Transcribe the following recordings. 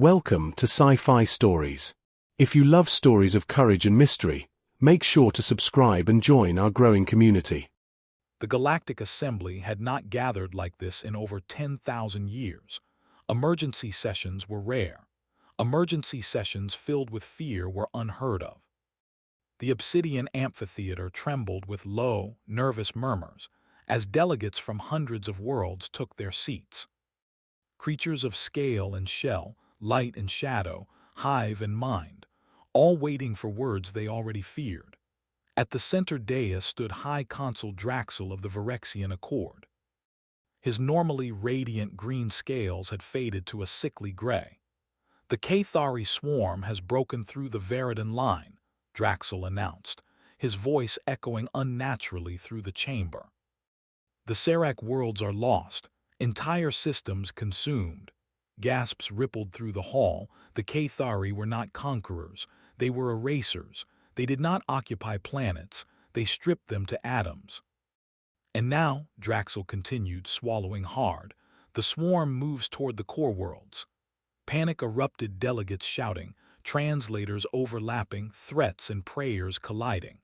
Welcome to Sci-Fi Stories. If you love stories of courage and mystery, make sure to subscribe and join our growing community. The Galactic Assembly had not gathered like this in over 10,000 years. Emergency sessions were rare. Emergency sessions filled with fear were unheard of. The obsidian amphitheater trembled with low, nervous murmurs as delegates from hundreds of worlds took their seats. Creatures of scale and shell, light and shadow, hive and mind, all waiting for words they already feared. At the center dais stood High Consul Draxel of the Virexian Accord. His normally radiant green scales had faded to a sickly gray. "The Cathari swarm has broken through the Veridan line," Draxel announced, his voice echoing unnaturally through the chamber. "The Serac worlds are lost, entire systems consumed." Gasps rippled through the hall. The Cathari were not conquerors, they were erasers. They did not occupy planets, they stripped them to atoms. "And now," Draxel continued, swallowing hard, "the swarm moves toward the core worlds." Panic erupted, delegates shouting, translators overlapping, threats and prayers colliding.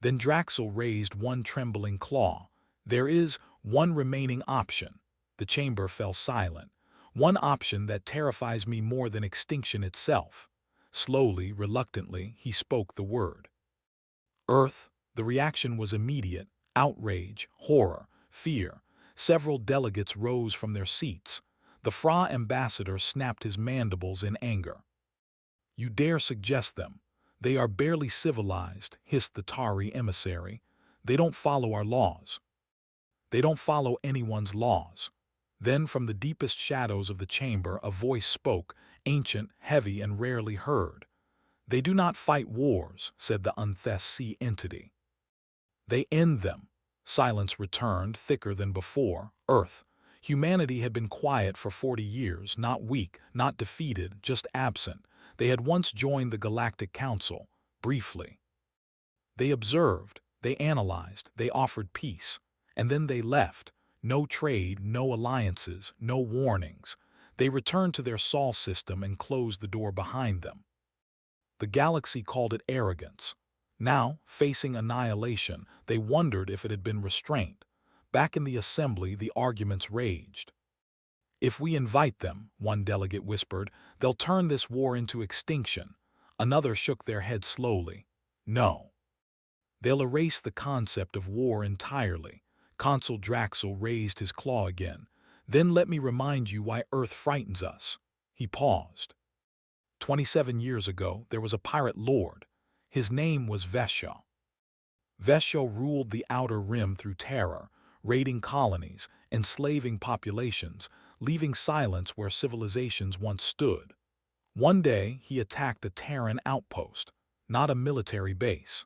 Then Draxel raised one trembling claw. "There is one remaining option." The chamber fell silent. "One option that terrifies me more than extinction itself." Slowly, reluctantly, he spoke the word. "Earth." The reaction was immediate. Outrage, horror, fear. Several delegates rose from their seats. The Fra ambassador snapped his mandibles in anger. "You dare suggest them? They are barely civilized," hissed the Tari emissary. "They don't follow our laws." "They don't follow anyone's laws." Then from the deepest shadows of the chamber a voice spoke, ancient, heavy, and rarely heard. "They do not fight wars," said the Unthes sea entity. "They end them." Silence returned, thicker than before. Earth. Humanity had been quiet for 40 years, not weak, not defeated, just absent. They had once joined the Galactic Council, briefly. They observed, they analyzed, they offered peace. And then they left. No trade, no alliances, no warnings. They returned to their Sol system and closed the door behind them. The galaxy called it arrogance. Now, facing annihilation, they wondered if it had been restraint. Back in the assembly, the arguments raged. "If we invite them," one delegate whispered, "they'll turn this war into extinction." Another shook their head slowly. "No. They'll erase the concept of war entirely." Consul Draxel raised his claw again. "Then let me remind you why Earth frightens us." He paused. 27 years ago, there was a pirate lord. His name was Vesho. Vesho ruled the Outer Rim through terror, raiding colonies, enslaving populations, leaving silence where civilizations once stood. One day, he attacked a Terran outpost, not a military base.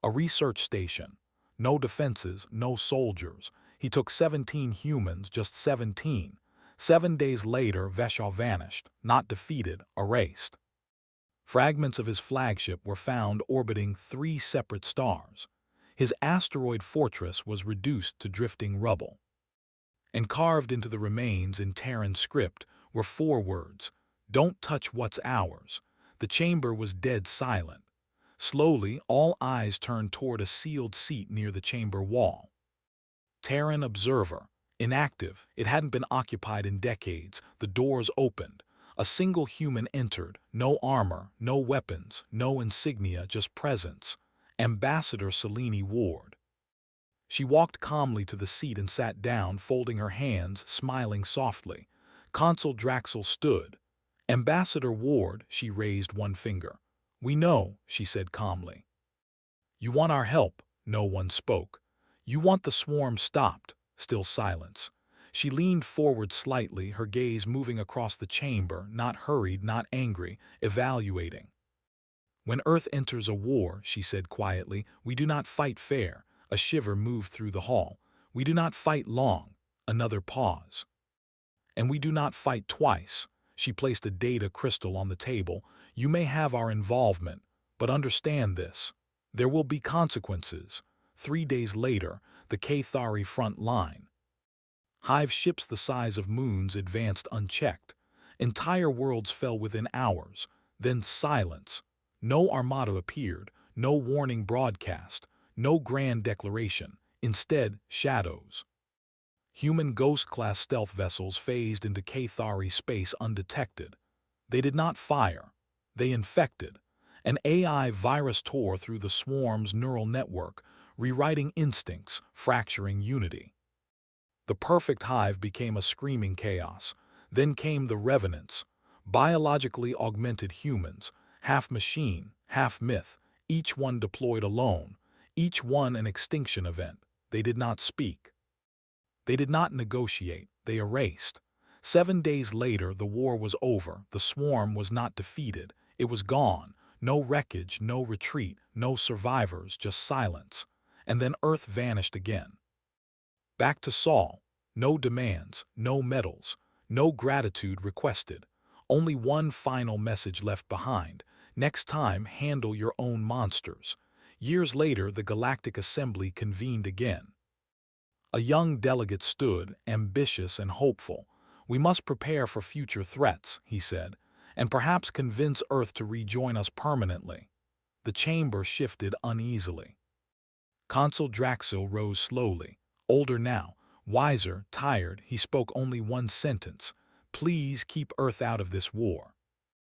A research station. No defenses, no soldiers. He took 17 humans, just 17. 7 days later, Vesho vanished, not defeated, erased. Fragments of his flagship were found orbiting 3 separate stars. His asteroid fortress was reduced to drifting rubble. And carved into the remains in Terran script were 4 words: "Don't touch what's ours." The chamber was dead silent. Slowly, all eyes turned toward a sealed seat near the chamber wall. Terran observer. Inactive, it hadn't been occupied in decades. The doors opened. A single human entered. No armor, no weapons, no insignia, just presence. Ambassador Selene Ward. She walked calmly to the seat and sat down, folding her hands, smiling softly. Consul Draxel stood. "Ambassador Ward," she raised one finger. "We know," she said calmly. "You want our help." No one spoke. "You want the swarm stopped." Still silence. She leaned forward slightly, her gaze moving across the chamber, not hurried, not angry, evaluating. "When Earth enters a war," she said quietly, "we do not fight fair." A shiver moved through the hall. "We do not fight long." Another pause. "And we do not fight twice." She placed a data crystal on the table. "You may have our involvement, but understand this. There will be consequences." 3 days later, the Cathari front line. Hive ships the size of moons advanced unchecked. Entire worlds fell within hours, then silence. No armada appeared, no warning broadcast, no grand declaration. Instead, shadows. Human Ghost-class stealth vessels phased into Cathari space undetected. They did not fire. They infected. An AI virus tore through the swarm's neural network, rewriting instincts, fracturing unity. The perfect hive became a screaming chaos. Then came the revenants, biologically augmented humans, half machine, half myth, each one deployed alone, each one an extinction event. They did not speak. They did not negotiate. They erased. 7 days later, the war was over. The swarm was not defeated. It was gone. No wreckage, no retreat, no survivors, just silence. And then Earth vanished again. Back to Saul. No demands, no medals, no gratitude requested. Only one final message left behind. Next time, handle your own monsters. Years later, the Galactic Assembly convened again. A young delegate stood, ambitious and hopeful. "We must prepare for future threats," he said, "and perhaps convince Earth to rejoin us permanently." The chamber shifted uneasily. Consul Draxil rose slowly. Older now, wiser, tired, he spoke only one sentence: "Please keep Earth out of this war."